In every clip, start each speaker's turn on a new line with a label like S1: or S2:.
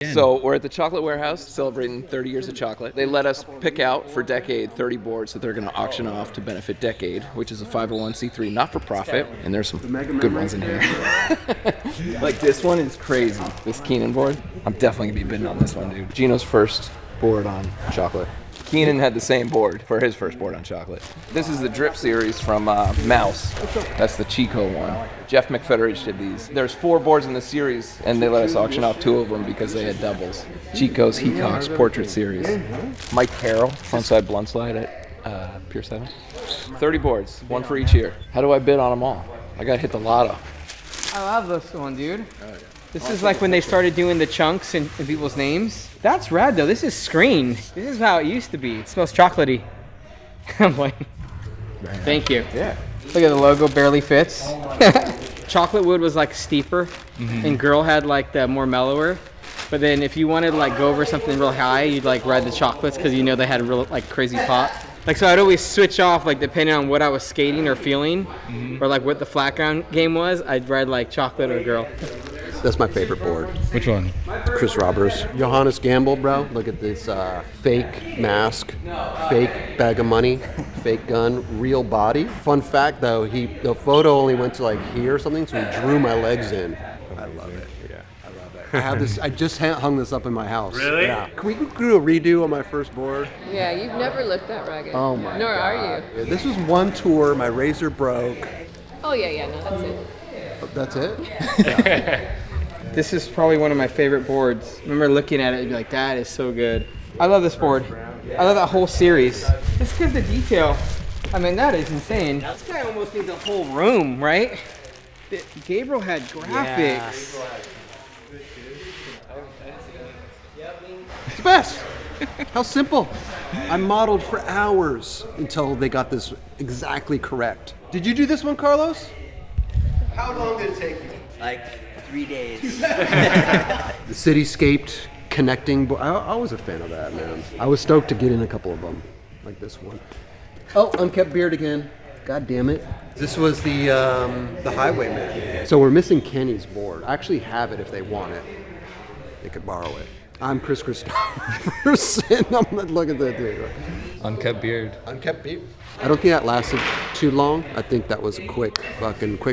S1: So we're at the Chocolate Warehouse celebrating 30 years of chocolate. They let us pick out for Deckaid 30 boards that they're going to auction off to benefit Deckaid, which is a 501c3 not-for-profit, and there's some good ones in here. Like this one is crazy, this Keenan board. I'm definitely going to be bidding on this one, dude. Gino's first board on chocolate. Keenan had the same board for his first board on chocolate. This is the Drip series from Mouse. That's the Chico one. Jeff McFetteridge did these. There's 4 boards in the series, and they let us auction off 2 of them because they had doubles. Chico's Hecox Portrait Series. Mike Carroll, frontside blunt slide at Pier 7. 30 boards, 1 for each year. How do I bid on them all? I gotta hit the lotto.
S2: I love this one, dude. This is like when they started doing the chunks in people's names. That's rad though. This is screen. This is how it used to be. It smells chocolatey. I'm like, thank you.
S1: Yeah.
S2: Look at the logo, barely fits. Chocolate wood was like steeper, and girl had like the more mellower. But then if you wanted to like go over something real high, you'd like ride the chocolates because you know they had a real like crazy pop. Like so I'd always switch off like depending on what I was skating or feeling, or like what the flat ground game was. I'd ride like chocolate or girl.
S3: That's my favorite board.
S4: Which one?
S3: Chris Roberts. Johannes Gamble, bro. Look at this fake mask, fake bag of money, fake gun, real body. Fun fact though, the photo only went to like here or something, so he drew my legs in. I love it. Yeah, I love it. I have this. I just hung this up in my house.
S4: Really?
S3: Yeah. Can we do a redo on my first board?
S5: Yeah, you've never looked that rugged.
S3: Oh my
S5: Nor
S3: God.
S5: are you.
S3: Yeah, this was one tour. My razor broke.
S5: Oh yeah, no, that's it.
S3: That's it?
S2: This is probably one of my favorite boards. I remember looking at it and be like, that is so good. I love this board. I love that whole series. Just because the detail, I mean, that is insane. This guy almost needs a whole room, right? Gabriel had graphics.
S3: It's the best. How simple. I modeled for hours until they got this exactly correct. Did you do this one, Carlos? How long did it take you?
S6: Like 3 days.
S3: The cityscaped connecting. I was a fan of that, man. I was stoked to get in a couple of them, like this one. Oh, unkept beard again. God damn it. This was the Highwayman. So we're missing Kenny's board. I actually have it if they want it. They could borrow it. I'm Chris Christopherson. I'm not looking at that dude.
S4: Unkept beard.
S3: Unkept beard. I don't think that lasted too long. I think that was a quick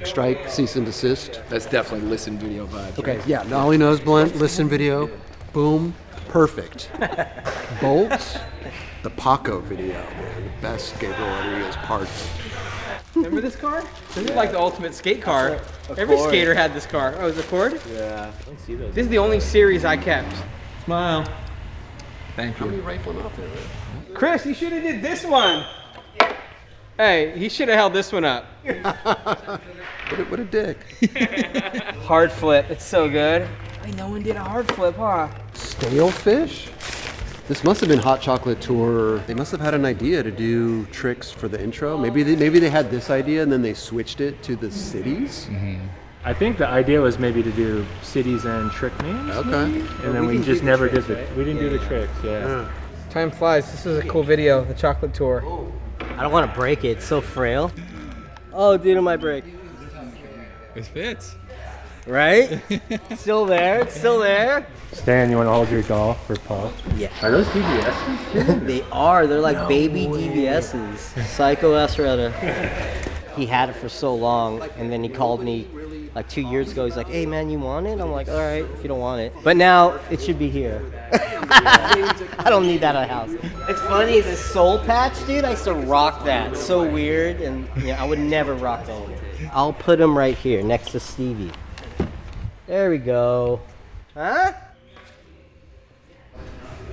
S3: strike, cease and desist.
S1: That's definitely listen video vibes.
S3: Okay, yeah, Nolly Nose Blunt, listen video, boom, perfect. Bolts, the Paco video, man, the best Gabriel Rodriguez part.
S2: Remember this car? This is like the ultimate skate car. Every skater had this car. Oh, is it Ford?
S6: Yeah, I don't see those.
S2: This is the only series I kept.
S4: Smile.
S1: Thank
S3: How many
S1: you.
S3: rifling off there, man?
S2: Chris, you should have did this one. Hey, he should have held this one up.
S3: What a dick.
S2: Hard flip, it's so good. Wait, no one did a hard flip, huh?
S3: Stale fish? This must have been Hot Chocolate Tour. They must have had an idea to do tricks for the intro. Maybe they had this idea and then they switched it to the cities.
S7: I think the idea was maybe to do cities and trick names.
S3: Okay.
S7: And then we just never did we didn't do the tricks, yeah.
S2: Time flies. This is a cool video, the chocolate tour.
S6: I don't want to break it. It's so frail. Oh, dude, it might break.
S4: It fits.
S6: Right? It's still there. It's still there.
S7: Stan, you want to hold your doll for Paul?
S6: Yeah.
S7: Are those DVSs?
S6: They are. They're like baby DVSs. Psycho Acereta. He had it for so long, and then he called me like 2 years ago. He's like, hey, man, you want it? I'm like, all right, if you don't want it. But now it should be here. I don't need that at a house. It's funny, the soul patch, dude, I used to rock that. So weird, and I would never rock that. I'll put him right here next to Stevie. There we go. Huh?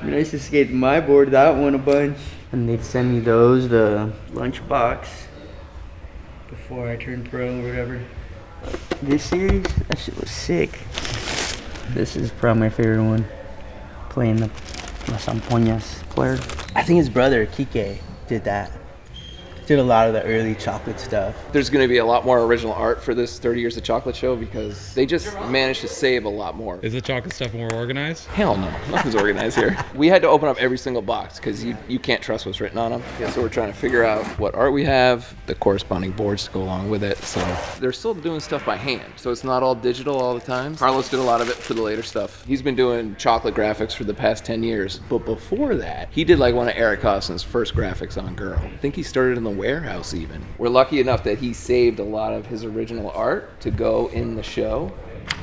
S8: I mean, I used to skate my board, that one a bunch. And they'd send me those, the lunchbox, before I turned pro or whatever. This series, that shit was sick. This is probably my favorite one. Playing the Las Ampoñas player. I think his brother, Kike, did that. Did a lot of the early chocolate stuff.
S1: There's going to be a lot more original art for this 30 Years of Chocolate show because they just managed to save a lot more.
S4: Is the chocolate stuff more organized?
S1: Hell no, nothing's organized here. We had to open up every single box because you can't trust what's written on them. So we're trying to figure out what art we have, the corresponding boards to go along with it. So they're still doing stuff by hand, so it's not all digital all the time. Carlos did a lot of it for the later stuff. He's been doing chocolate graphics for the past 10 years. But before that, he did like one of Eric Costin's first graphics on Girl. I think he started in the warehouse even. We're lucky enough that he saved a lot of his original art to go in the show.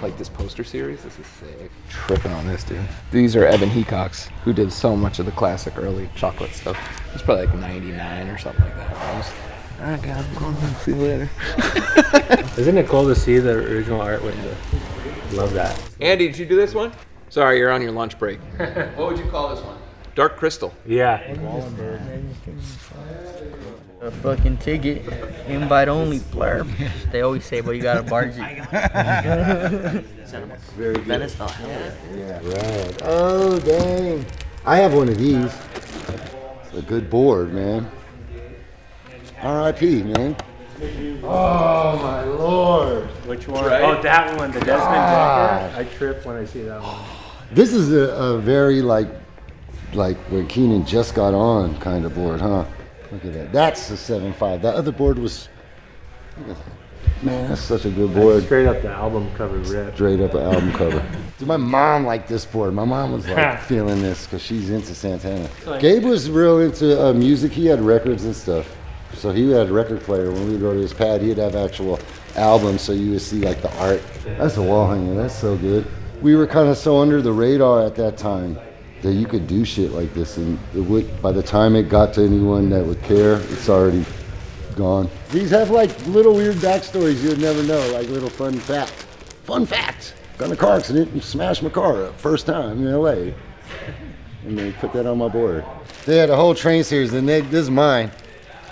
S1: Like this poster series, this is sick. Tripping on this, dude. These are Evan Heacock's, who did so much of the classic early chocolate stuff. It's probably like 99 or something like that. All right, guys, I'm going home. See you later.
S7: Isn't it cool to see the original art with the... Love that.
S1: Andy, did you do this one? Sorry, you're on your lunch break. What would you call this one? Dark Crystal.
S7: Yeah.
S8: A fucking ticket, invite only, blurb. They always say, but you gotta barge it.
S3: Very good.
S8: Venice, oh, hell yeah.
S3: Yeah. Right. Oh, dang. I have one of these. It's a good board, man. R.I.P., man. Oh, my Lord.
S7: Which one?
S1: Right?
S7: Oh, that one, the Desmond Decker. I trip when I see that one.
S3: This is a very, like when Keenan just got on kind of board, huh? Look at that. That's the 7.5. That other board was... Man, that's such a good board.
S7: Straight up the album cover rip.
S3: Straight up an album cover. Dude, my mom liked this board. My mom was like feeling this because she's into Santana. Gabe was real into music. He had records and stuff. So he had a record player. When we would go to his pad, he'd have actual albums, so you would see like the art. That's a wall hanger. That's so good. We were kind of so under the radar at that time that you could do shit like this, and it would, by the time it got to anyone that would care, it's already gone. These have like little weird backstories you'd never know, like little fun fact. Fun fact! Got in a car accident and smashed my car up first time in LA. And they put that on my board. They had a whole train series, and this is mine.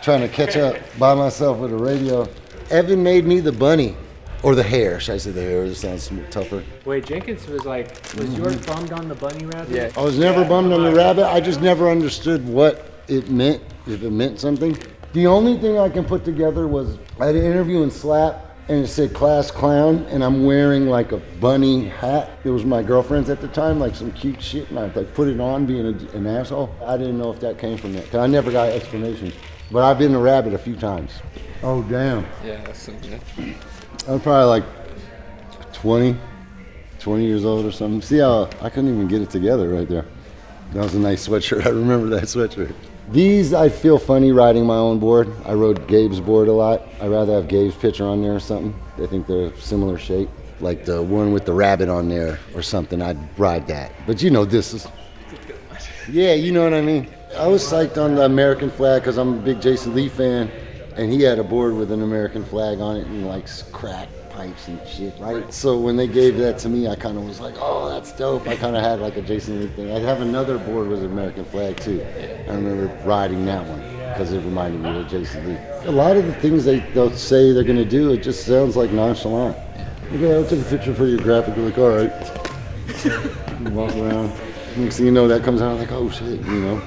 S3: Trying to catch up by myself with a radio. Evan made me the bunny. Or the hare, should I say the hare? It sounds tougher.
S7: Wait, Jenkins was like, was yours bummed on the bunny rabbit?
S1: Yeah.
S3: I was never bummed on the rabbit. I just never understood what it meant, if it meant something. The only thing I can put together was I had an interview in Slap, and it said class clown, and I'm wearing like a bunny hat. It was my girlfriend's at the time, like some cute shit, and I like put it on being an asshole. I didn't know if that came from that, 'cause I never got explanations. But I've been a rabbit a few times. Oh, damn.
S1: Yeah, that's so good.
S3: I'm probably like 20 years old or something. See how I couldn't even get it together right there. That was a nice sweatshirt. I remember that sweatshirt. These, I feel funny riding my own board. I rode Gabe's board a lot. I'd rather have Gabe's picture on there or something. I think they're similar shape. Like the one with the rabbit on there or something. I'd ride that. But you know, this is... Yeah, you know what I mean? I was psyched on the American flag because I'm a big Jason Lee fan. And he had a board with an American flag on it and like crack pipes and shit, right? So when they gave that to me, I kind of was like, oh, that's dope. I kind of had like a Jason Lee thing. I have another board with an American flag too. I remember riding that one because it reminded me of Jason Lee. A lot of the things they'll say they're going to do, it just sounds like nonchalant. Okay, I'll take a picture for your graphic. You're like, all right. You walk around. Next thing you know, that comes out like, oh shit, you know.